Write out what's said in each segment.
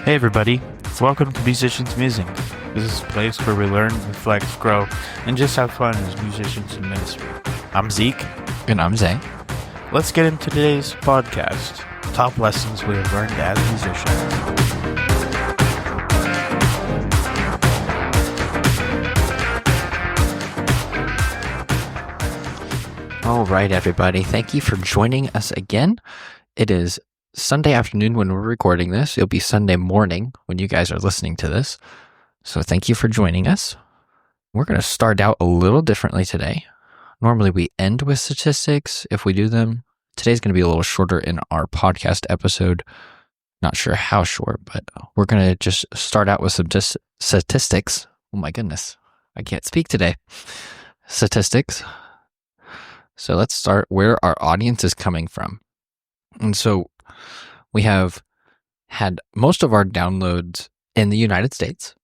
Hey everybody, welcome to Musicians Musing. This is a place where we learn, reflect, grow, and just have fun as musicians in ministry. I'm Zeke. And I'm Zay. Let's get into today's podcast, top lessons we have learned as musicians. All right, everybody. Thank you for joining us again. It is Sunday afternoon when we're recording this. It'll be Sunday morning when you guys are listening to this. So thank you for joining us. We're going to start out a little differently today. Normally we end with statistics if we do them. Today's going to be a little shorter in our podcast episode. Not sure how short, but we're going to just start out with some statistics. Oh my goodness. I can't speak today. Statistics. So let's start where our audience is coming from. And so we have had most of our downloads in the United States.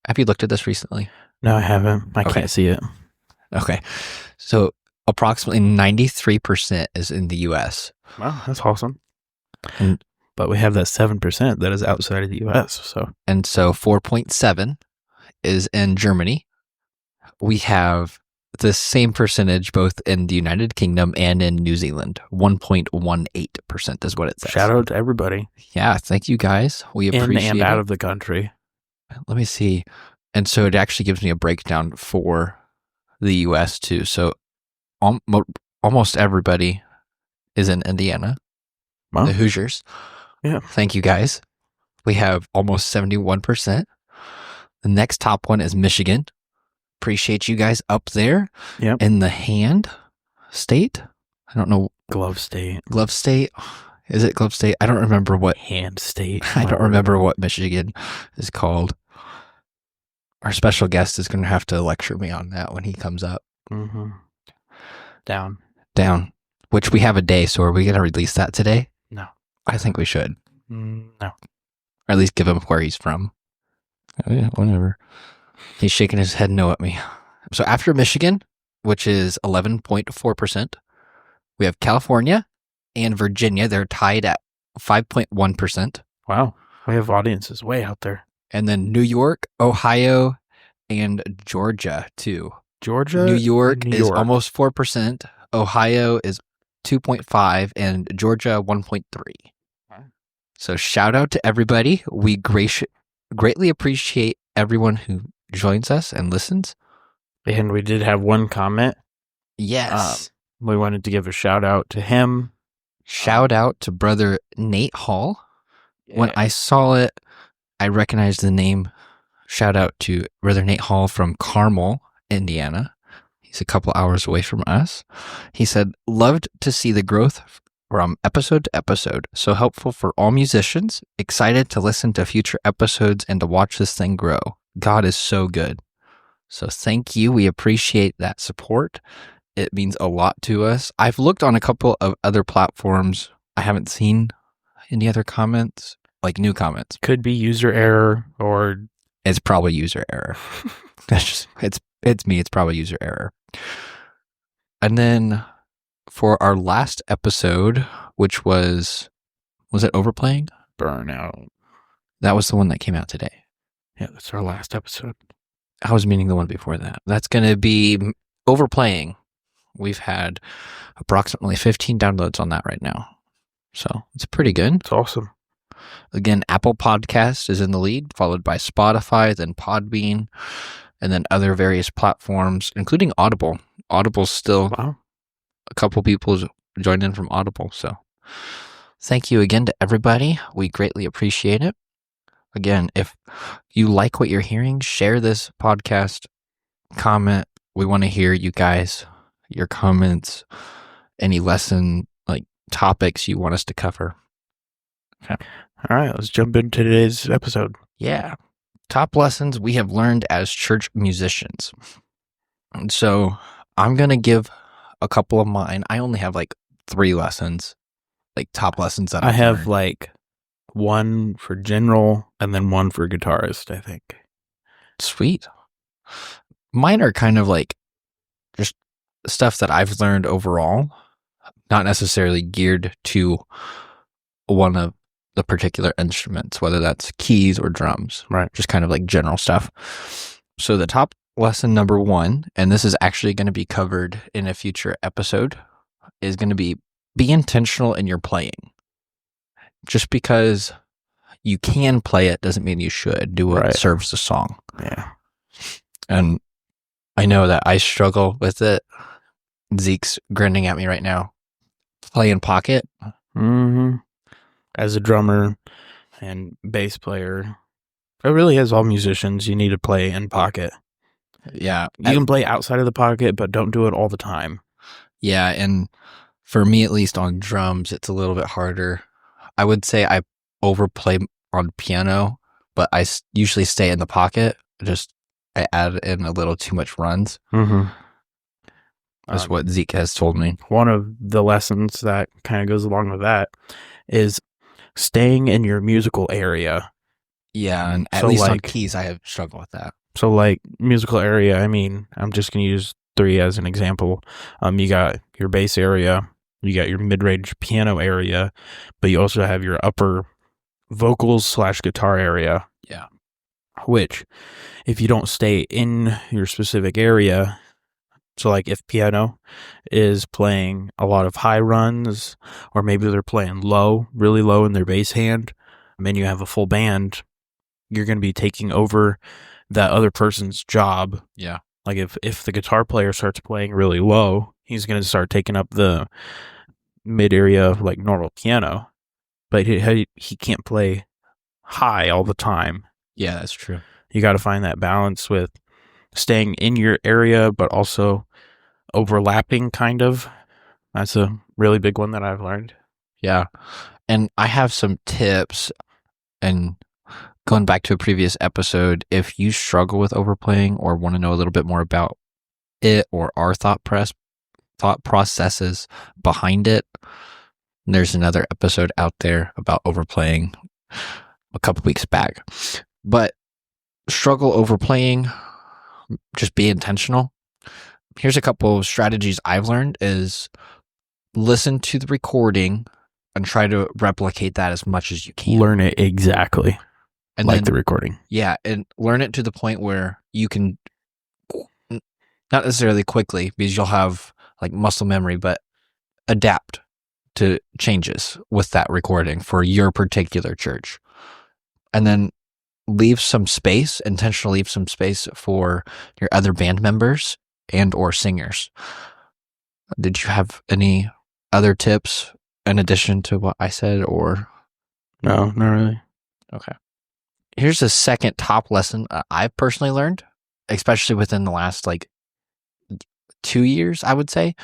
Have you looked at this recently? No, I haven't. I can't see it. Okay. So approximately 93% is in the US. Wow, that's awesome. And, but we have that 7% that is outside of the US. And so 4.7 is in Germany. We have the same percentage both in the United Kingdom and in New Zealand. 1.18% is what it says. Shout out to everybody. Yeah, thank you guys. We appreciate it. In and out of the country. Let me see. And so it actually gives me a breakdown for the US too. So almost everybody is in Indiana. Wow. The Hoosiers. Yeah. Thank you guys. We have almost 71%. The next top one is Michigan. Appreciate you guys up there. Yep. In the hand state. I don't know. Glove state. Glove state. Is it glove state? I don't remember what. Hand state. I don't remember what Michigan is called. Our special guest is going to have to lecture me on that when he comes up. Mm-hmm. Down. Which we have a day, so are we going to release that today? No. I think we should. No. Or at least give him where he's from. Oh, yeah, whatever. He's shaking his head no at me. So after Michigan, which is 11.4%, we have California and Virginia. They're tied at 5.1%. Wow. We have audiences way out there. And then New York, Ohio, and Georgia, too. New York is almost 4%. Ohio is 2.5%, and Georgia 1.3%. Wow. So shout out to everybody. We greatly appreciate everyone who joins us and listens. And we did have one comment. Yes. We wanted to give a shout out to him. Shout out to brother Nate Hall. Yeah. When I saw it, I recognized the name. Shout out to brother Nate Hall from Carmel, Indiana. He's a couple hours away from us. He said, loved to see the growth from episode to episode. So helpful for all musicians. Excited to listen to future episodes and to watch this thing grow. God is so good. So thank you. We appreciate that support. It means a lot to us. I've looked on a couple of other platforms. I haven't seen any other comments, like new comments. Could be user error or... It's probably user error. That's just, it's me. It's probably user error. And then for our last episode, which was it Overplaying? Burnout. That was the one that came out today. Yeah, that's our last episode. I was meaning the one before that. That's going to be Overplaying. We've had approximately 15 downloads on that right now. So it's pretty good. It's awesome. Again, Apple Podcast is in the lead, followed by Spotify, then Podbean, and then other various platforms, including Audible. Audible's still a couple people joined in from Audible. So thank you again to everybody. We greatly appreciate it. Again, if you like what you're hearing, share this podcast, comment. We want to hear you guys, your comments, any lesson, like topics you want us to cover. Okay. All right, let's jump into today's episode. Yeah. Top lessons we have learned as church musicians. And so I'm going to give a couple of mine. I only have like 3 lessons, like top lessons that I have learned. Like one for general and then one for guitarist, I think. Sweet. Mine are kind of like just stuff that I've learned overall, not necessarily geared to one of the particular instruments, whether that's keys or drums, Right. just kind of like general stuff. So the top lesson number 1, and this is actually going to be covered in a future episode, is going to be intentional in your playing. Just because you can play it doesn't mean you should. Do what serves the song. Yeah. And I know that I struggle with it. Zeke's grinning at me right now. Play in pocket. Mm-hmm. As a drummer and bass player, it really is all musicians. You need to play in pocket. Yeah. You can play outside of the pocket, but don't do it all the time. Yeah, and for me, at least on drums, it's a little bit harder. I would say I overplay on piano, but I usually stay in the pocket. Just I add in a little too much runs. Mm-hmm. That's what Zeke has told me. One of the lessons that kind of goes along with that is staying in your musical area. Yeah, and at least on keys, I have struggled with that. So, like, musical area, I mean, I'm just going to use 3 as an example. You got your bass area, you got your mid-range piano area, but you also have your upper vocals/guitar area. Yeah. Which, if you don't stay in your specific area, so like if piano is playing a lot of high runs, or maybe they're playing low, really low in their bass hand, and then you have a full band, you're going to be taking over that other person's job. Yeah. Like if the guitar player starts playing really low, he's going to start taking up the mid area of like normal piano, but he can't play high all the time. Yeah, that's true. You got to find that balance with staying in your area, but also overlapping kind of. That's a really big one that I've learned. Yeah. And I have some tips, and going back to a previous episode, if you struggle with overplaying or want to know a little bit more about it or our thought processes behind it, there's another episode out there about overplaying a couple weeks back. But struggle overplaying, just be intentional. Here's a couple of strategies I've learned is listen to the recording and try to replicate that as much as you can. Learn it exactly. And like then, the recording. Yeah, and learn it to the point where you can, not necessarily quickly, because you'll have like muscle memory, but adapt to changes with that recording for your particular church. And then intentionally leave some space for your other band members and or singers. Did you have any other tips in addition to what I said, or? No, not really. Okay. Here's a second top lesson I've personally learned, especially within the last 2 years, I would say,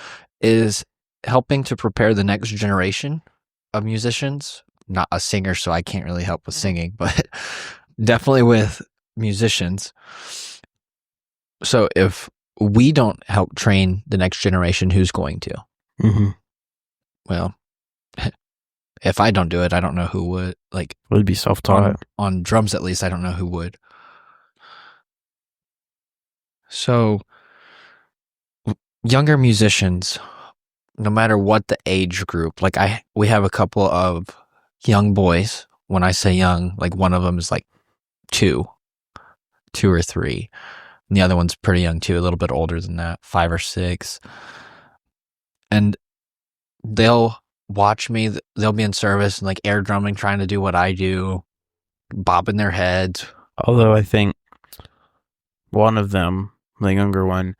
is helping to prepare the next generation of musicians. Not a singer, so I can't really help with singing, but definitely with musicians. So if we don't help train the next generation, who's going to? Mm-hmm. Well, if I don't do it, I don't know who would. Would be self-taught. On drums, at least, I don't know who would. So, younger musicians, no matter what the age group, we have a couple of young boys. When I say young, one of them is 2 or 3. And the other one's pretty young too, a little bit older than that, 5 or 6. And they'll watch me, they'll be in service and air drumming, trying to do what I do, bobbing their heads. Although I think one of them, the younger one,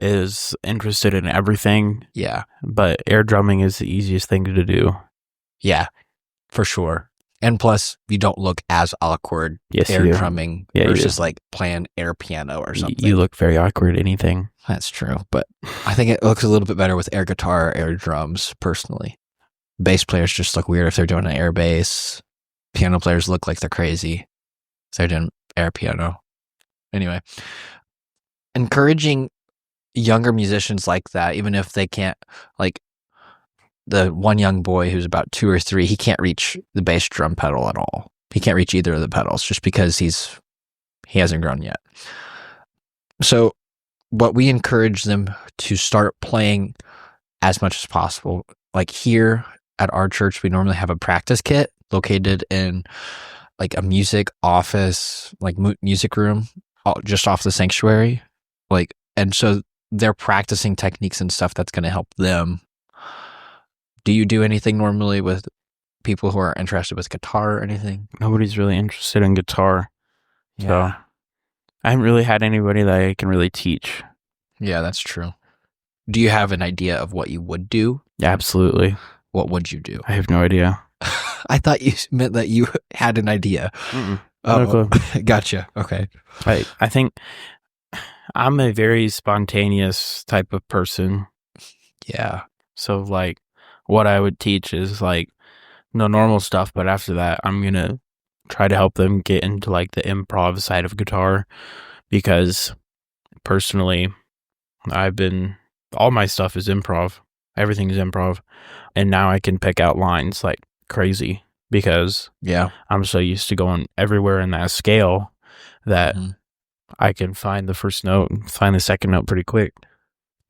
is interested in everything. Yeah. But air drumming is the easiest thing to do. Yeah, for sure. And plus, you don't look as awkward air drumming versus playing air piano or something. You look very awkward at anything. That's true. But I think it looks a little bit better with air guitar or air drums, personally. Bass players just look weird if they're doing an air bass. Piano players look like they're crazy if they're doing air piano. Anyway, encouraging younger musicians like that, even if they can't, the one young boy who's about 2 or 3, he can't reach the bass drum pedal at all. He can't reach either of the pedals just because he hasn't grown yet. So what we encourage them to start playing as much as possible. Here at our church, we normally have a practice kit. located in like a music office, like music room, just off the sanctuary. Like, and so they're practicing techniques and stuff that's going to help them. Do you do anything normally with people who are interested with guitar or anything? Nobody's really interested in guitar. Yeah. So I haven't really had anybody that I can really teach. Yeah, that's true. Do you have an idea of what you would do? Absolutely. What would you do? I have no idea. I thought you meant that you had an idea. No Oh, clue. gotcha. Okay. I think I'm a very spontaneous type of person. Yeah. So like what I would teach is like no normal stuff, but after that I'm going to try to help them get into like the improv side of guitar, because personally all my stuff is improv. Everything is improv. And now I can pick out lines like crazy because I'm so used to going everywhere in that scale that I can find the first note and find the second note pretty quick.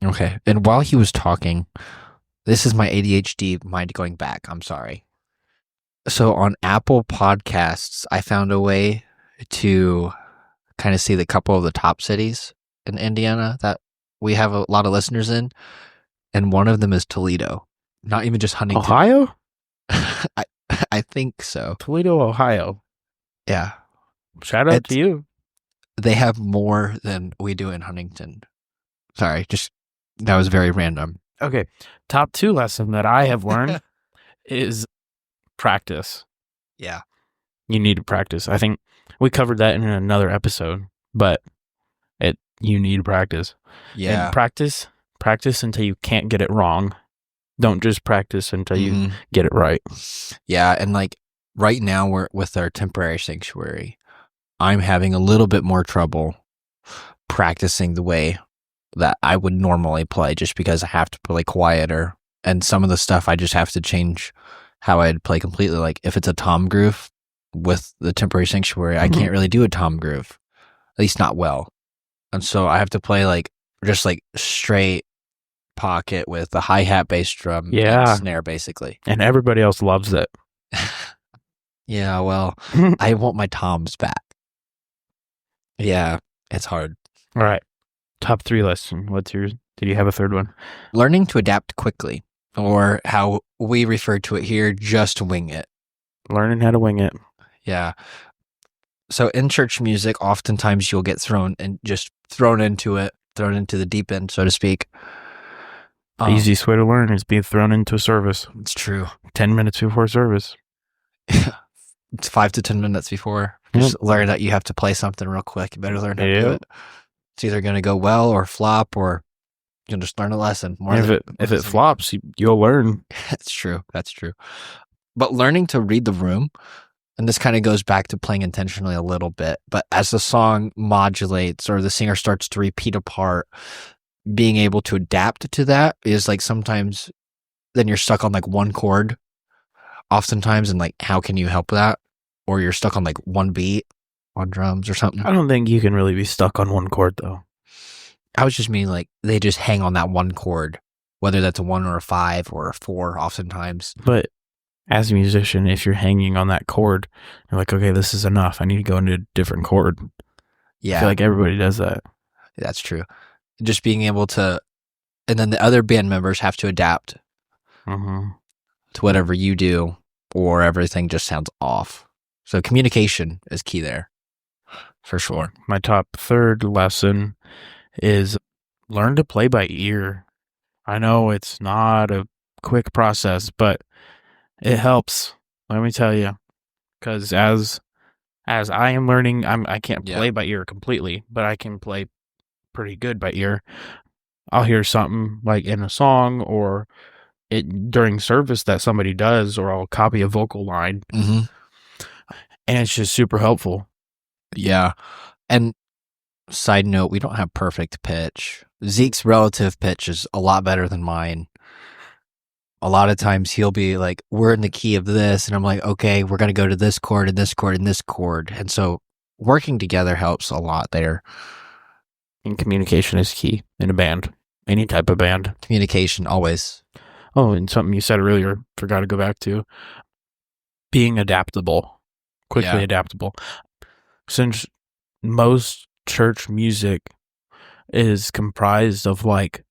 Okay. And while he was talking, this is my ADHD mind going back. I'm sorry. So on Apple Podcasts, I found a way to kind of see the couple of the top cities in Indiana that we have a lot of listeners in. And one of them is Toledo. Not even just Huntington. Ohio? I think so. Toledo, Ohio. Yeah. Shout out to you. They have more than we do in Huntington. Sorry, that was very random. Okay. Top 2 lesson that I have learned is practice. Yeah. You need to practice. I think we covered that in another episode, but you need to practice. Yeah. And practice until you can't get it wrong. Don't just practice until you get it right. Yeah, and like right now we're with our temporary sanctuary. I'm having a little bit more trouble practicing the way that I would normally play, just because I have to play quieter, and some of the stuff I just have to change how I'd play completely. Like if it's a tom groove with the temporary sanctuary, I can't really do a tom groove, at least not well. And so I have to play like just like straight pocket with the hi-hat, bass drum, and snare, basically. And everybody else loves it. Yeah, well, I want my toms back. Yeah, it's hard. All right. Top 3 lesson. Did you have a third one? Learning to adapt quickly, or how we refer to it here, just wing it. Learning how to wing it. Yeah. So in church music, oftentimes you'll get thrown into the deep end, so to speak. The easiest way to learn is being thrown into a service. It's true. 10 minutes before service. It's 5 to 10 minutes before. Just learn that you have to play something real quick. You better learn how to do it. It's either going to go well or flop, or you'll just learn a lesson. If it flops, you'll learn. That's true. That's true. But learning to read the room, and this kind of goes back to playing intentionally a little bit, but as the song modulates or the singer starts to repeat a part, being able to adapt to that is like sometimes then you're stuck on like one chord oftentimes, and like how can you help that? Or you're stuck on like one beat on drums or something. I don't think you can really be stuck on one chord though. I was just meaning like they just hang on that one chord, whether that's a 1 or a 5 or a 4 oftentimes. But as a musician, if you're hanging on that chord, you're like, okay, this is enough. I need to go into a different chord. Yeah. I feel like everybody does that. That's true. Just being able to, and then the other band members have to adapt to whatever you do, or everything just sounds off. So communication is key there, for sure. My top 3rd lesson is learn to play by ear. I know it's not a quick process, but it helps. Let me tell you, because as I am learning, I can't play by ear completely, but I can play pretty good by ear. I'll hear something like in a song or during service that somebody does, or I'll copy a vocal line, and it's just super helpful. Yeah, and side note, we don't have perfect pitch. Zeke's relative pitch is a lot better than mine. A lot of times he'll be like, we're in the key of this, and I'm like, okay, we're going to go to this chord and this chord and this chord. And so working together helps a lot there. And communication is key in a band, any type of band. Communication, always. Oh, and something you said earlier, forgot to go back to. being adaptable, quickly adaptable. Since most church music is comprised of like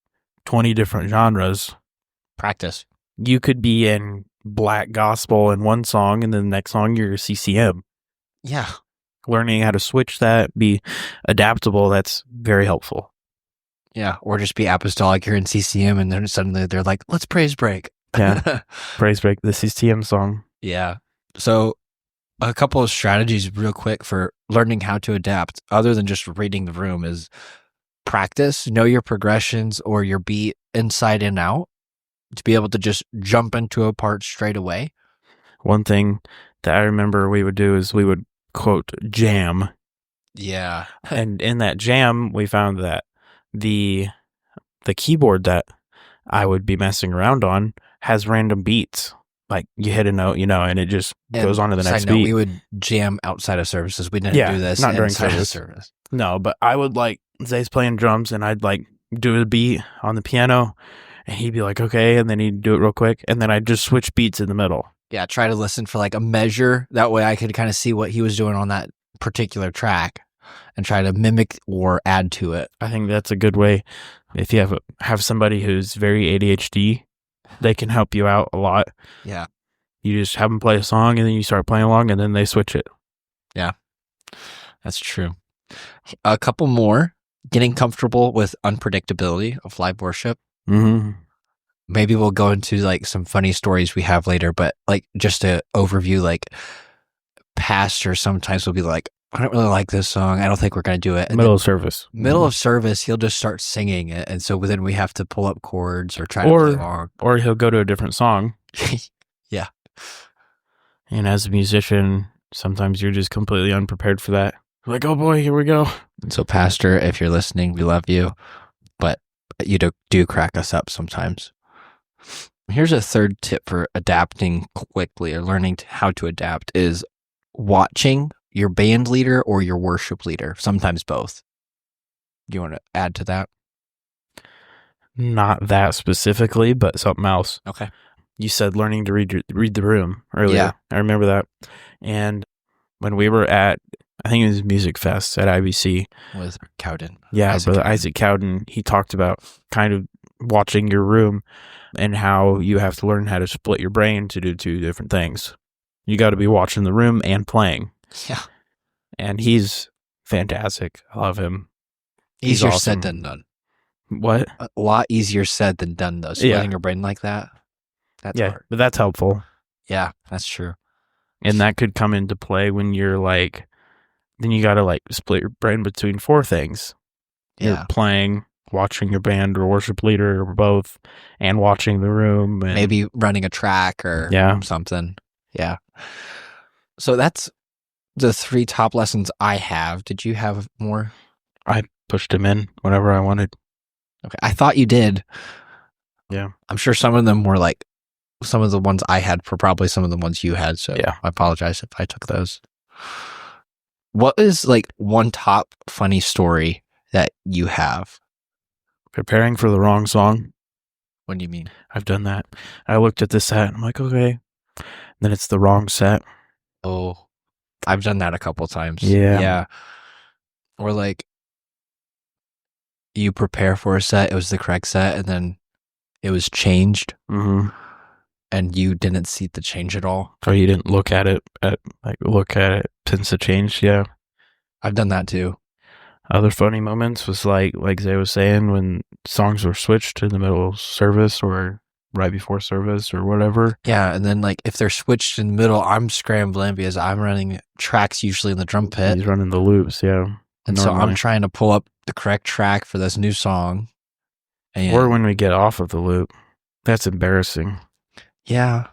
20 different genres, Practice. you could be in black gospel in one song, and then the next song you're CCM. Yeah. Learning how to switch that, be adaptable, that's very helpful. Yeah. Or just be apostolic. You're in CCM, and then suddenly they're like, let's praise break. Yeah. Praise break, the CCM song. Yeah. So a couple of strategies real quick for learning how to adapt, other than just reading the room, is practice, know your progressions or your beat inside and out to be able to just jump into a part straight away. One thing that I remember we would do is we would quote jam. Yeah. And in that jam, we found that the keyboard that I would be messing around on has random beats. Like you hit a note, and it just goes on to the next beat. We would jam outside of services. We didn't do this not during service. No, but I would like Zay's playing drums, and I'd like do a beat on the piano, and he'd be like, okay, and then he'd do it real quick, and then I'd just switch beats in the middle. Yeah, try to listen for like a measure. That way I could kind of see what he was doing on that particular track and try to mimic or add to it. I think that's a good way. If you have somebody who's very ADHD, they can help you out a lot. Yeah. You just have them play a song, and then you start playing along, and then they switch it. Yeah, that's true. A couple more. Getting comfortable with unpredictability of live worship. Mm-hmm. Maybe we'll go into like some funny stories we have later, but like just a overview, like pastor sometimes will be like, I don't really like this song. I don't think we're going to do it. And Middle of service. Middle of service, he'll just start singing it. And so then we have to pull up chords or try to play along. Or he'll go to a different song. Yeah. And as a musician, sometimes you're just completely unprepared for that. Like, oh boy, here we go. And so pastor, if you're listening, we love you, but you do crack us up sometimes. Here's a third tip for adapting quickly or learning how to adapt is watching your band leader or your worship leader, sometimes both. You want to add to that? Not that specifically, but something else. Okay. You said learning to read the room earlier. Yeah. I remember that. And when we were at, I think it was Music Fest at IBC. With Cowden. Yeah, Brother Isaac Cowden, he talked about kind of watching your room and how you have to learn how to split your brain to do two different things. You got to be watching the room and playing. Yeah. And he's fantastic. I love him. Easier said than done. What? A lot easier said than done, though. Splitting your brain like that, that's hard. But that's helpful. Yeah, that's true. And that could come into play when you're like, then you got to like split your brain between four things. Yeah. You're playing, watching your band or worship leader or both, and watching the room. And maybe running a track or something. Yeah. So that's the 3 top lessons I have. Did you have more? I pushed him in whenever I wanted. Okay. I thought you did. Yeah. I'm sure some of them were like some of the ones I had for probably some of the ones you had. So I apologize if I took those. What is like one top funny story that you have? Preparing for the wrong song. What do you mean? I've done that. I looked at the set and I'm like, okay. Then it's the wrong set. Oh, I've done that a couple times. Yeah. Yeah. Or like you prepare for a set, it was the correct set, and then it was changed. Mm-hmm. And you didn't see the change at all. Or you didn't look at it since the change. Yeah. I've done that too. Other funny moments was like Zay was saying, when songs were switched in the middle of service or right before service or whatever. Yeah, and then like if they're switched in the middle, I'm scrambling because I'm running tracks usually in the drum pit. He's running the loops, yeah. And so I'm trying to pull up the correct track for this new song. Or when we get off of the loop. That's embarrassing. Yeah.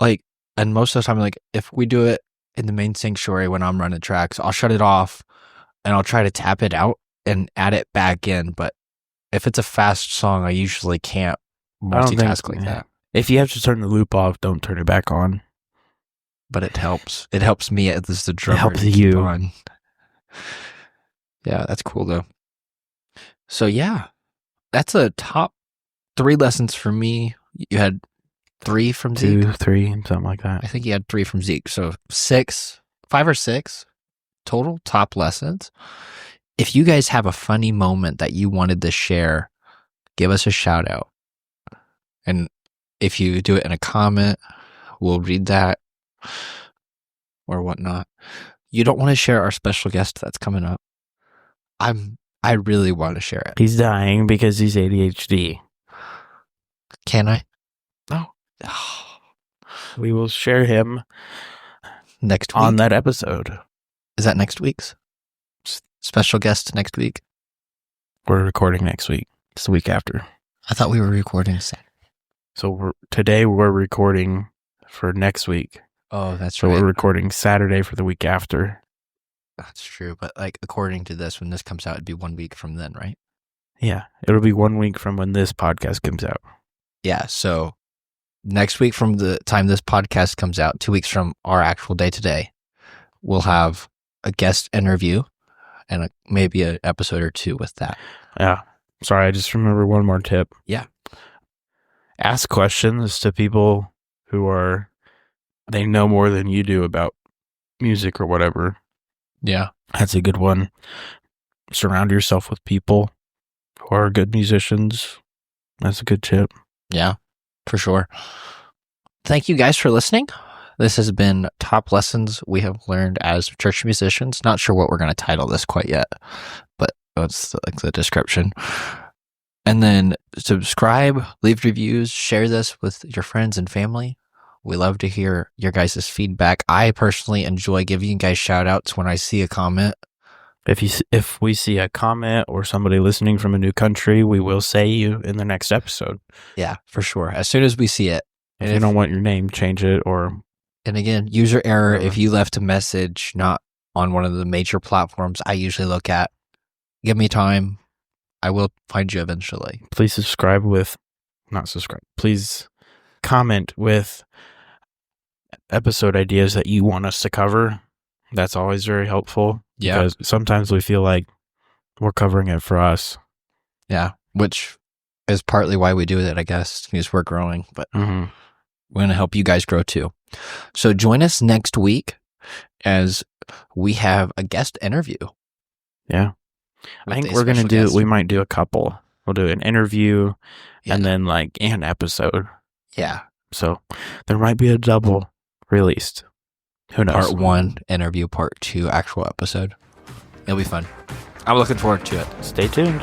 Like, and most of the time, like, if we do it in the main sanctuary when I'm running tracks, I'll shut it off and I'll try to tap it out and add it back in. But if it's a fast song, I usually can't multitask like that. If you have to turn the loop off, don't turn it back on. But it helps. It helps me as the drummer. It helps you. On. Yeah, that's cool though. So yeah, that's a top 3 lessons for me. You had 3 from Zeke. 2, 3, something like I that. think he had 3 from Zeke. So 5 or 6 total top lessons. If you guys have a funny moment that you wanted to share, give us a shout out. And if you do it in a comment, we'll read that or whatnot. You don't want to share our special guest that's coming up. I really want to share it. He's dying because he's ADHD. Can I? No. We will share him Next week. on that episode. Is that next week's? Special guest next week? We're recording next week. It's the week after. I thought we were recording Saturday. So today we're recording for next week. Oh, that's So right. we're recording Saturday for the week after. That's true. But like according to this, when this comes out, it'd be 1 week from then, right? Yeah, it'll be 1 week from when this podcast comes out. Yeah. So next week from the time this podcast comes out, 2 weeks from our actual day today, we'll have a guest interview and maybe an episode or 2 with that. Yeah. Sorry, I just remember one more tip. Yeah. Ask questions to people who they know more than you do about music or whatever. Yeah. That's a good one. Surround yourself with people who are good musicians. That's a good tip. Yeah, for sure. Thank you guys for listening. This has been Top Lessons We Have Learned as Church Musicians. Not sure what we're going to title this quite yet, but that's like the description. And then subscribe, leave reviews, share this with your friends and family. We love to hear your guys' feedback. I personally enjoy giving you guys shout outs when I see a comment. If we see a comment or somebody listening from a new country, we will say you in the next episode. Yeah, for sure. As soon as we see it. If you don't want your name, change it And again, user error. If you left a message not on one of the major platforms I usually look at, give me time. I will find you eventually. Please Please comment with episode ideas that you want us to cover. That's always very helpful. Yeah. Because sometimes we feel like we're covering it for us. Yeah. Which is partly why we do it, I guess, because we're growing. But we're going to help you guys grow too. So join us next week as we have a guest interview. Yeah. I think we're going to we might do a couple. We'll do an interview and then like an episode. Yeah. So there might be a double released. Who knows? Part 1 interview, part 2 actual episode. It'll be fun. I'm looking forward to it. Stay tuned.